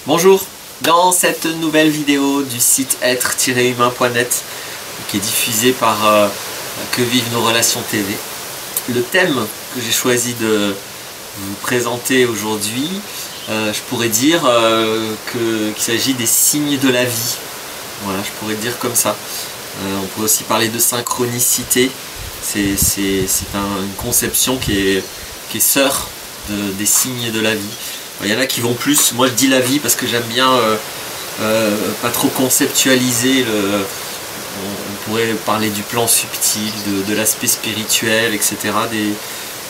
Bonjour, dans cette nouvelle vidéo du site être-humain.net qui est diffusée par Que vivent nos relations TV, le thème que j'ai choisi de vous présenter aujourd'hui, je pourrais dire qu'il s'agit des signes de la vie. Voilà, je pourrais dire comme ça. On pourrait aussi parler de synchronicité. C'est une conception qui est sœur des signes de la vie. Il y en a qui vont plus, moi je dis la vie parce que j'aime bien pas trop conceptualiser, on pourrait parler du plan subtil, de l'aspect spirituel, etc.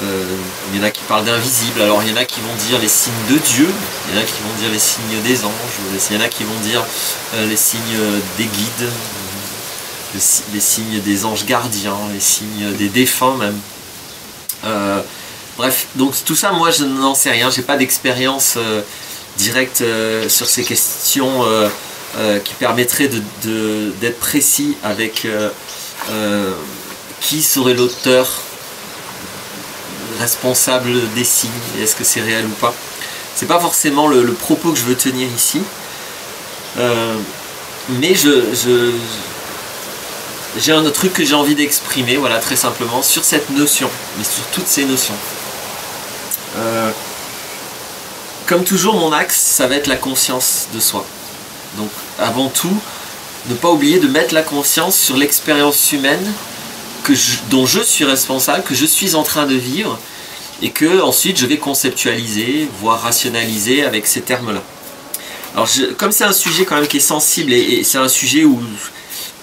Il y en a qui parlent d'invisible, alors il y en a qui vont dire les signes de Dieu, il y en a qui vont dire les signes des anges, il y en a qui vont dire les signes des guides, les signes des anges gardiens, les signes des défunts même. Bref, donc tout ça, moi je n'en sais rien, j'ai pas d'expérience directe sur ces questions qui permettraient d'être précis avec qui serait l'auteur responsable des signes, et est-ce que c'est réel ou pas. C'est pas forcément le propos que je veux tenir ici, mais j'ai un autre truc que j'ai envie d'exprimer, voilà, très simplement, sur cette notion, mais sur toutes ces notions. Comme toujours, mon axe, ça va être la conscience de soi. Donc, avant tout, ne pas oublier de mettre la conscience sur l'expérience humaine dont je suis responsable, que je suis en train de vivre, et que ensuite je vais conceptualiser, voire rationaliser avec ces termes-là. Alors, comme c'est un sujet quand même qui est sensible, et c'est un sujet où,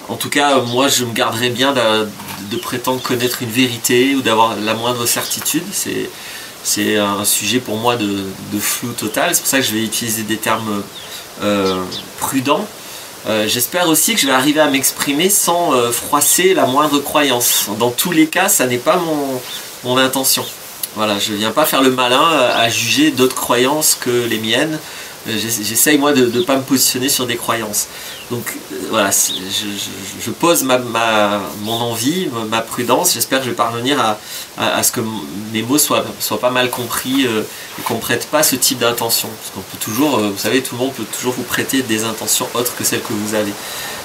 en tout cas, moi, je me garderais bien de prétendre connaître une vérité ou d'avoir la moindre certitude. C'est un sujet pour moi de flou total, c'est pour ça que je vais utiliser des termes prudents. J'espère aussi que je vais arriver à m'exprimer sans froisser la moindre croyance. Dans tous les cas, ça n'est pas mon intention. Voilà, je ne viens pas faire le malin à juger d'autres croyances que les miennes. J'essaye moi de ne pas me positionner sur des croyances. Donc voilà, je pose mon envie, ma prudence. J'espère que je vais parvenir à ce que mes mots soient pas mal compris et qu'on ne prête pas ce type d'intention. Parce qu'on peut toujours, vous savez, tout le monde peut toujours vous prêter des intentions autres que celles que vous avez.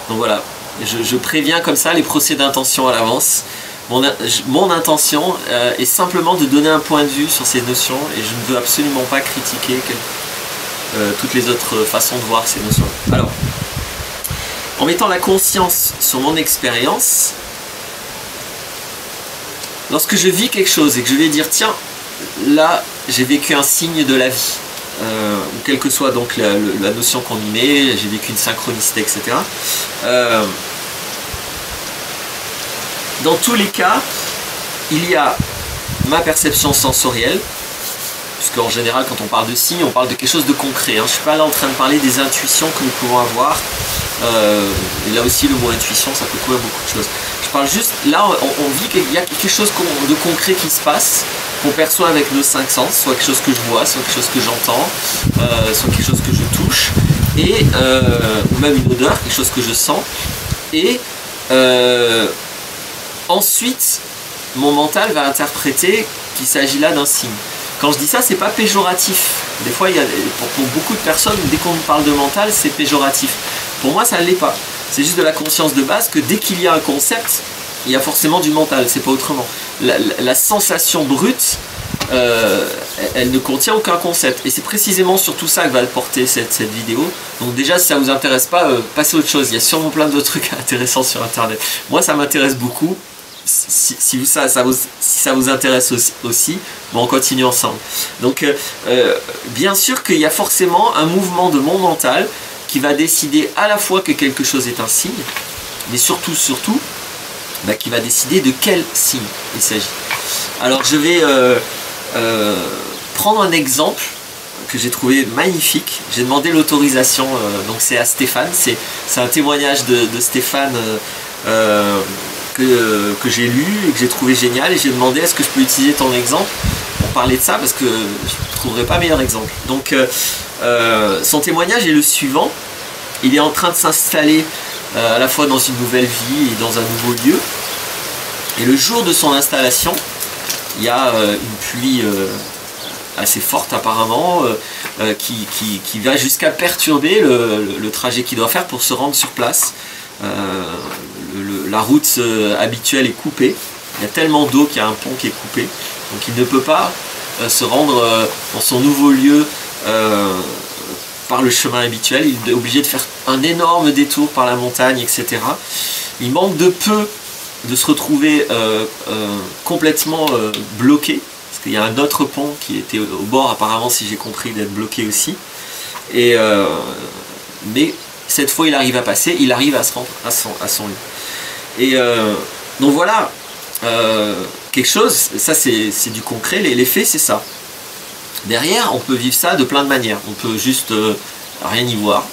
Donc voilà, je préviens comme ça les procès d'intention à l'avance. Mon intention est simplement de donner un point de vue sur ces notions et je ne veux absolument pas critiquer toutes les autres façons de voir ces notions. Alors, en mettant la conscience sur mon expérience, lorsque je vis quelque chose et que je vais dire tiens, là j'ai vécu un signe de la vie, ou quelle que soit donc la notion qu'on y met, j'ai vécu une synchronicité, etc. Dans tous les cas, il y a ma perception sensorielle, puisque en général quand on parle de signes, on parle de quelque chose de concret. Je ne suis pas là en train de parler des intuitions que nous pouvons avoir. Et là aussi le mot intuition, ça peut couvrir beaucoup de choses. Je parle juste, là on vit qu'il y a quelque chose de concret qui se passe, qu'on perçoit avec nos cinq sens, soit quelque chose que je vois, soit quelque chose que j'entends, soit quelque chose que je touche, et ou même une odeur, quelque chose que je sens. Et ensuite, mon mental va interpréter qu'il s'agit là d'un signe. Quand je dis ça, c'est pas péjoratif. Des fois, pour beaucoup de personnes, dès qu'on parle de mental, c'est péjoratif. Pour moi, ça ne l'est pas. C'est juste de la conscience de base que dès qu'il y a un concept, il y a forcément du mental, c'est pas autrement. La sensation brute, elle ne contient aucun concept. Et c'est précisément sur tout ça que va porter cette vidéo. Donc déjà, si ça ne vous intéresse pas, passez à autre chose. Il y a sûrement plein d'autres trucs intéressants sur Internet. Moi, ça m'intéresse beaucoup. Si ça vous intéresse aussi, bon, on continue ensemble. Donc, bien sûr qu'il y a forcément un mouvement de mon mental qui va décider à la fois que quelque chose est un signe, mais surtout, qui va décider de quel signe il s'agit. Alors, je vais prendre un exemple que j'ai trouvé magnifique. J'ai demandé l'autorisation, donc c'est à Stéphane, c'est un témoignage de Stéphane que j'ai lu et que j'ai trouvé génial, et j'ai demandé est-ce que je peux utiliser ton exemple pour parler de ça, parce que je ne trouverais pas meilleur exemple. Donc son témoignage est le suivant. Il est en train de s'installer à la fois dans une nouvelle vie et dans un nouveau lieu, et le jour de son installation, il y a une pluie assez forte apparemment, qui va jusqu'à perturber le trajet qu'il doit faire pour se rendre sur place. La route habituelle est coupée, il y a tellement d'eau qu'il y a un pont qui est coupé, donc il ne peut pas se rendre dans son nouveau lieu par le chemin habituel, il est obligé de faire un énorme détour par la montagne, etc. Il manque de peu de se retrouver complètement bloqué, parce qu'il y a un autre pont qui était au bord apparemment, si j'ai compris, d'être bloqué aussi. Mais cette fois il arrive à passer, il arrive à se rendre à son lieu. Et donc voilà, quelque chose, ça c'est du concret, les faits c'est ça. Derrière, on peut vivre ça de plein de manières. On peut juste rien y voir.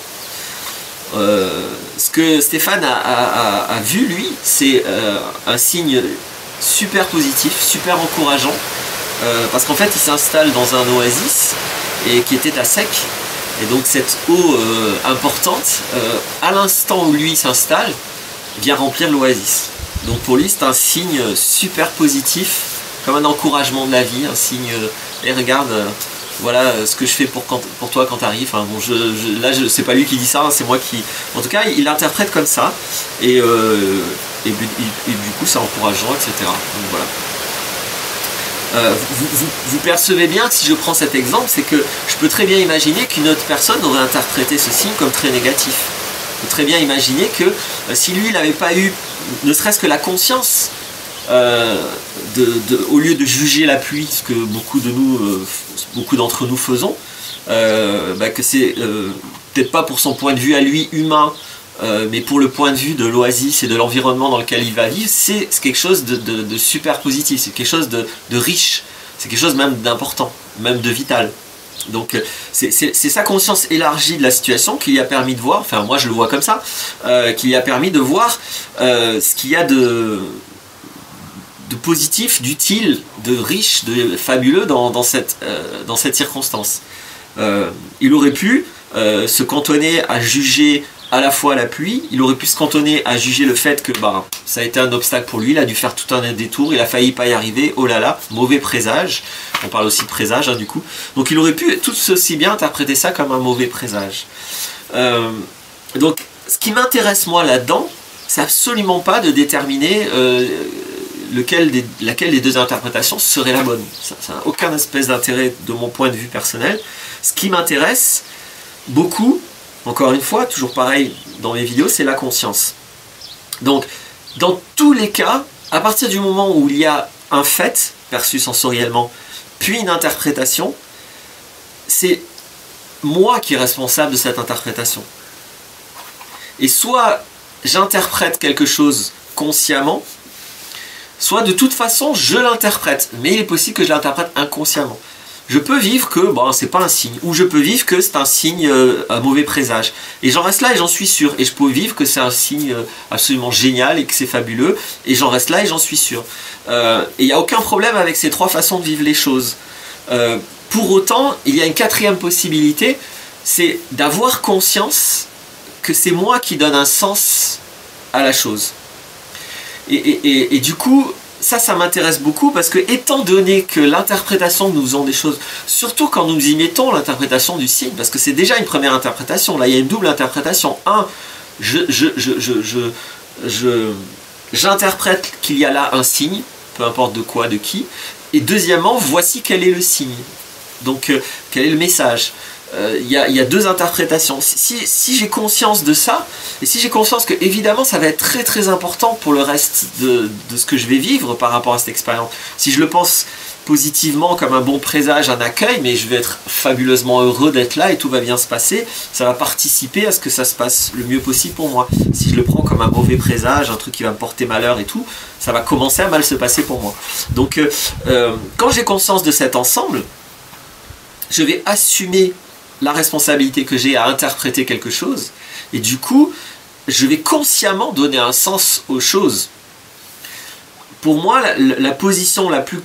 Ce que Stéphane a vu, lui, c'est un signe super positif, super encourageant. Parce qu'en fait, il s'installe dans un oasis et qui était à sec. Et donc cette eau importante, à l'instant où lui s'installe, vient remplir l'oasis. Donc pour lui, c'est un signe super positif, comme un encouragement de la vie, un signe... Et regarde, voilà ce que je fais pour toi quand tu arrives. Enfin, bon, là, c'est pas lui qui dit ça, hein, c'est moi qui... En tout cas, il l'interprète comme ça. Et du coup, c'est encourageant, etc. Donc voilà. Vous percevez bien que si je prends cet exemple, c'est que je peux très bien imaginer qu'une autre personne aurait interprété ce signe comme très négatif. Je peux très bien imaginer que si lui, il n'avait pas eu, ne serait-ce que la conscience, au lieu de juger la pluie, ce que beaucoup d'entre nous faisons, que c'est peut-être pas pour son point de vue à lui humain, mais pour le point de vue de l'oasis et de l'environnement dans lequel il va vivre, c'est quelque chose de super positif, c'est quelque chose de riche, c'est quelque chose même d'important, même de vital. Donc c'est sa conscience élargie de la situation qui lui a permis de voir, enfin moi je le vois comme ça, qui lui a permis de voir ce qu'il y a de positif, d'utile, de riche, de fabuleux dans cette circonstance. Il aurait pu se cantonner à juger à la fois la pluie, il aurait pu se cantonner à juger le fait que ça a été un obstacle pour lui, il a dû faire tout un détour, il a failli pas y arriver, oh là là, mauvais présage, on parle aussi de présage du coup, donc il aurait pu tout aussi bien interpréter ça comme un mauvais présage. Donc ce qui m'intéresse moi là-dedans, c'est absolument pas de déterminer laquelle des deux interprétations serait la bonne. Ça n'a aucun espèce d'intérêt de mon point de vue personnel. Ce qui m'intéresse beaucoup, encore une fois, toujours pareil dans mes vidéos, c'est la conscience. Donc, dans tous les cas, à partir du moment où il y a un fait, perçu sensoriellement, puis une interprétation, c'est moi qui est responsable de cette interprétation. Et soit j'interprète quelque chose consciemment, soit de toute façon je l'interprète, mais il est possible que je l'interprète inconsciemment. Je peux vivre que c'est pas un signe, ou je peux vivre que c'est un signe, un mauvais présage. Et j'en reste là et j'en suis sûr. Et je peux vivre que c'est un signe absolument génial et que c'est fabuleux, et j'en reste là et j'en suis sûr. Et il n'y a aucun problème avec ces trois façons de vivre les choses. Pour autant, il y a une quatrième possibilité, c'est d'avoir conscience que c'est moi qui donne un sens à la chose. Et du coup, ça m'intéresse beaucoup parce que étant donné que l'interprétation que nous faisons des choses, surtout quand nous y mettons l'interprétation du signe, parce que c'est déjà une première interprétation, là il y a une double interprétation. Un, j'interprète qu'il y a là un signe, peu importe de quoi, de qui, et deuxièmement, voici quel est le signe. Donc, quel est le message? Il y a deux interprétations. Si j'ai conscience de ça, et si j'ai conscience que évidemment ça va être très très important pour le reste de ce que je vais vivre par rapport à cette expérience, si je le pense positivement comme un bon présage, un accueil, mais je vais être fabuleusement heureux d'être là et tout va bien se passer, ça va participer à ce que ça se passe le mieux possible pour moi. Si je le prends comme un mauvais présage, un truc qui va me porter malheur et tout, ça va commencer à mal se passer pour moi. Donc quand j'ai conscience de cet ensemble, je vais assumer la responsabilité que j'ai à interpréter quelque chose, et du coup, je vais consciemment donner un sens aux choses. Pour moi, la position la plus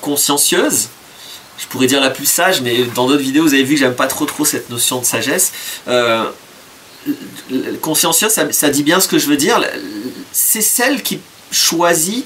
consciencieuse, je pourrais dire la plus sage, mais dans d'autres vidéos, vous avez vu que j'aime pas trop cette notion de sagesse. Consciencieuse, ça dit bien ce que je veux dire, c'est celle qui choisit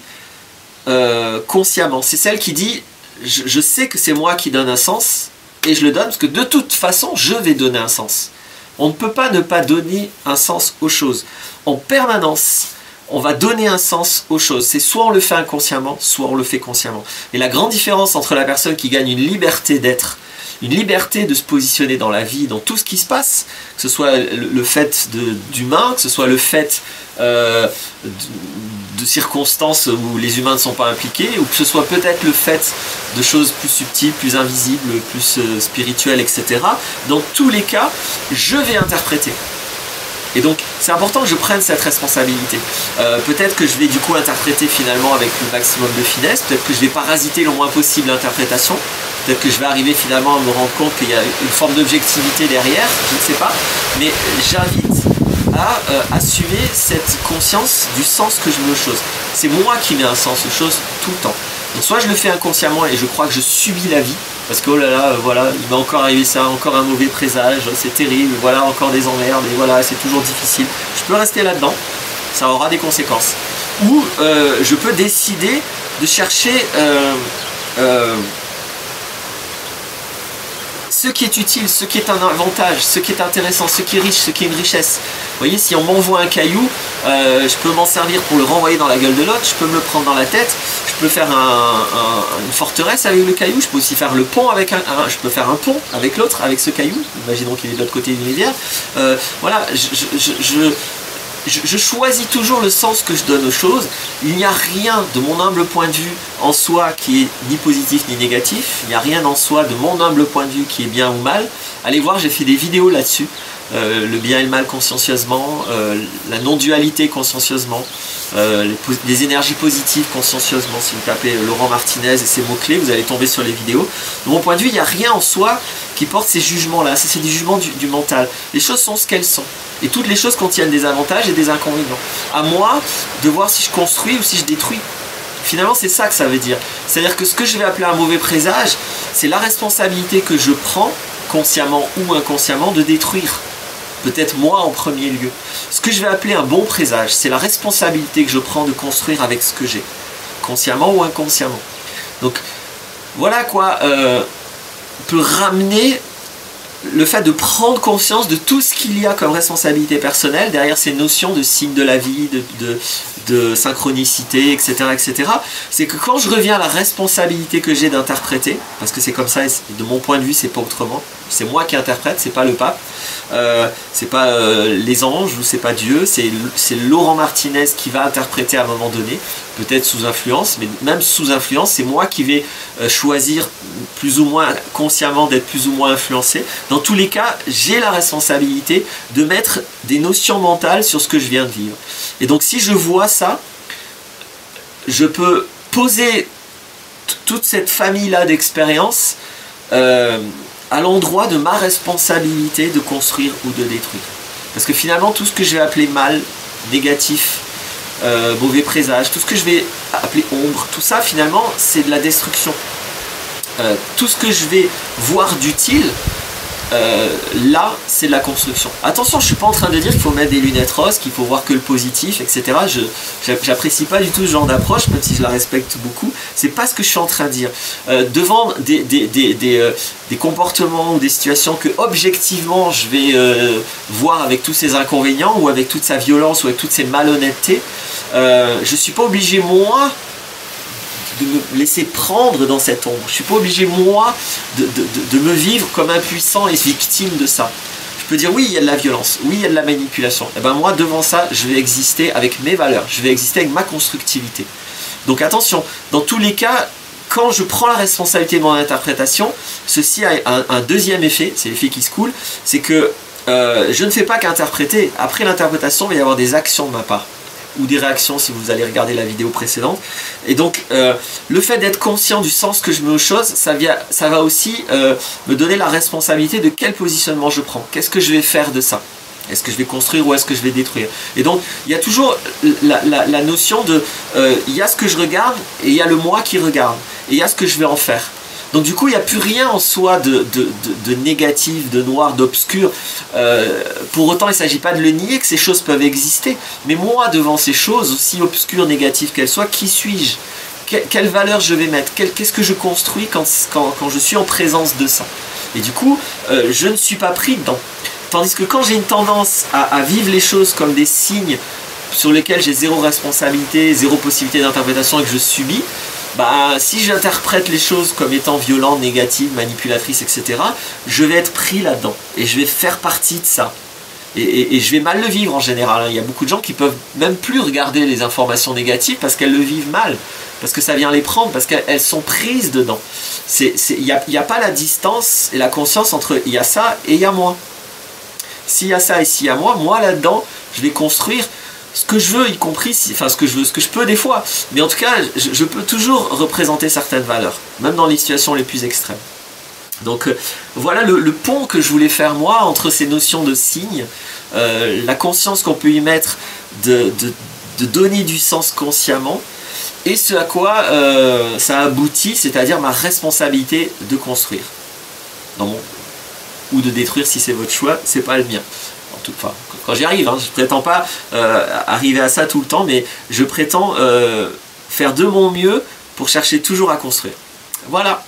consciemment, c'est celle qui dit je sais que c'est moi qui donne un sens, et je le donne parce que de toute façon, je vais donner un sens. On ne peut pas ne pas donner un sens aux choses. En permanence, on va donner un sens aux choses. C'est soit on le fait inconsciemment, soit on le fait consciemment. Et la grande différence entre la personne qui gagne une liberté d'être, une liberté de se positionner dans la vie, dans tout ce qui se passe, que ce soit le fait d'humain, que ce soit le fait de circonstances où les humains ne sont pas impliqués, ou que ce soit peut-être le fait de choses plus subtiles, plus invisibles, plus spirituelles, etc. Dans tous les cas, je vais interpréter. Et donc, c'est important que je prenne cette responsabilité. Peut-être que je vais du coup interpréter finalement avec le maximum de finesse, peut-être que je vais parasiter le moins possible l'interprétation, peut-être que je vais arriver finalement à me rendre compte qu'il y a une forme d'objectivité derrière, je ne sais pas, mais j'invite à assumer cette conscience du sens que je mets aux choses. C'est moi qui mets un sens aux choses tout le temps. Donc soit je le fais inconsciemment et je crois que je subis la vie, parce que oh là là, voilà, il m'est encore arrivé ça, encore un mauvais présage, c'est terrible, voilà, encore des emmerdes, et voilà, c'est toujours difficile. Je peux rester là-dedans, ça aura des conséquences. Ou je peux décider de chercher ce qui est utile, ce qui est un avantage, ce qui est intéressant, ce qui est riche, ce qui est une richesse. Vous voyez, si on m'envoie un caillou, je peux m'en servir pour le renvoyer dans la gueule de l'autre, je peux me le prendre dans la tête, je peux faire une forteresse avec le caillou, je peux aussi faire le pont avec je peux faire un pont avec l'autre, avec ce caillou, imaginons qu'il est de l'autre côté d'une rivière. Voilà, je choisis toujours le sens que je donne aux choses. Il n'y a rien de mon humble point de vue en soi qui est ni positif ni négatif. Il n'y a rien en soi de mon humble point de vue qui est bien ou mal. Allez voir, j'ai fait des vidéos là-dessus. Le bien et le mal consciencieusement, la non-dualité consciencieusement, les énergies positives consciencieusement. Si vous tapez Laurent Martinez et ses mots-clés, vous allez tomber sur les vidéos. De mon point de vue, il n'y a rien en soi qui porte ces jugements-là. C'est des jugements du mental. Les choses sont ce qu'elles sont. Et toutes les choses contiennent des avantages et des inconvénients. À moi de voir si je construis ou si je détruis. Finalement, c'est ça que ça veut dire. C'est-à-dire que ce que je vais appeler un mauvais présage, c'est la responsabilité que je prends, consciemment ou inconsciemment, de détruire. Peut-être moi en premier lieu. Ce que je vais appeler un bon présage, c'est la responsabilité que je prends de construire avec ce que j'ai. Consciemment ou inconsciemment. Donc, voilà quoi peut ramener le fait de prendre conscience de tout ce qu'il y a comme responsabilité personnelle derrière ces notions de signe de la vie, de synchronicité, etc., etc. C'est que quand je reviens à la responsabilité que j'ai d'interpréter, parce que c'est comme ça, et de mon point de vue, c'est pas autrement, c'est moi qui interprète, c'est pas le pape, c'est pas les anges, ou c'est pas Dieu, c'est Laurent Martinez qui va interpréter à un moment donné, peut-être sous influence, mais même sous influence, c'est moi qui vais choisir plus ou moins consciemment d'être plus ou moins influencé. Dans tous les cas, j'ai la responsabilité de mettre des notions mentales sur ce que je viens de vivre. Et donc si je vois ça, je peux poser toute cette famille-là d'expériences à l'endroit de ma responsabilité de construire ou de détruire. Parce que finalement, tout ce que je vais appeler mal, négatif, mauvais présage, tout ce que je vais appeler ombre, tout ça finalement, c'est de la destruction. Tout ce que je vais voir d'utile, là, c'est de la construction. Attention, je ne suis pas en train de dire qu'il faut mettre des lunettes roses, qu'il faut voir que le positif, etc. J'apprécie pas du tout ce genre d'approche, même si je la respecte beaucoup. C'est pas ce que je suis en train de dire. Devant des comportements ou des situations que objectivement je vais voir avec tous ces inconvénients ou avec toute sa violence ou avec toutes ces malhonnêtetés, je ne suis pas obligé, moi, de me laisser prendre dans cette ombre. Je ne suis pas obligé, moi, de me vivre comme impuissant et victime de ça. Je peux dire, oui, il y a de la violence, oui, il y a de la manipulation. Et ben moi, devant ça, je vais exister avec mes valeurs, je vais exister avec ma constructivité. Donc attention, dans tous les cas, quand je prends la responsabilité de mon interprétation, ceci a un deuxième effet, c'est l'effet qui se coule, c'est que je ne fais pas qu'interpréter. Après l'interprétation, il va y avoir des actions de ma part, ou des réactions si vous allez regarder la vidéo précédente. Et donc le fait d'être conscient du sens que je mets aux choses, ça va aussi me donner la responsabilité de quel positionnement je prends. Qu'est-ce que je vais faire de ça? Est-ce que je vais construire ou est-ce que je vais détruire? Et donc il y a toujours la notion de il y a ce que je regarde et il y a le moi qui regarde et il y a ce que je vais en faire. Donc du coup, il n'y a plus rien en soi de négatif, de noir, d'obscur. Pour autant, il ne s'agit pas de le nier, que ces choses peuvent exister. Mais moi, devant ces choses, aussi obscures, négatives qu'elles soient, qui suis-je? quelle valeur je vais mettre, qu'est-ce que je construis quand je suis en présence de ça. Et du coup, je ne suis pas pris dedans. Tandis que quand j'ai une tendance à vivre les choses comme des signes sur lesquels j'ai zéro responsabilité, zéro possibilité d'interprétation et que je subis, bah, si j'interprète les choses comme étant violentes, négatives, manipulatrices, etc., je vais être pris là-dedans et je vais faire partie de ça. Et je vais mal le vivre en général. Il y a beaucoup de gens qui peuvent même plus regarder les informations négatives parce qu'elles le vivent mal, parce que ça vient les prendre, parce qu'elles sont prises dedans. Il n'y a pas la distance et la conscience entre il y a ça et il y a moi. S'il y a ça et s'il y a moi là-dedans, je vais construire ce que je veux, y compris, enfin ce que je peux des fois. Mais en tout cas, je peux toujours représenter certaines valeurs, même dans les situations les plus extrêmes. Donc voilà le pont que je voulais faire moi entre ces notions de signes, la conscience qu'on peut y mettre de donner du sens consciemment, et ce à quoi ça aboutit, c'est-à-dire ma responsabilité de construire. Ou de détruire si c'est votre choix, c'est pas le mien. Enfin, quand j'y arrive, hein, je prétends pas arriver à ça tout le temps, mais je prétends faire de mon mieux pour chercher toujours à construire. Voilà.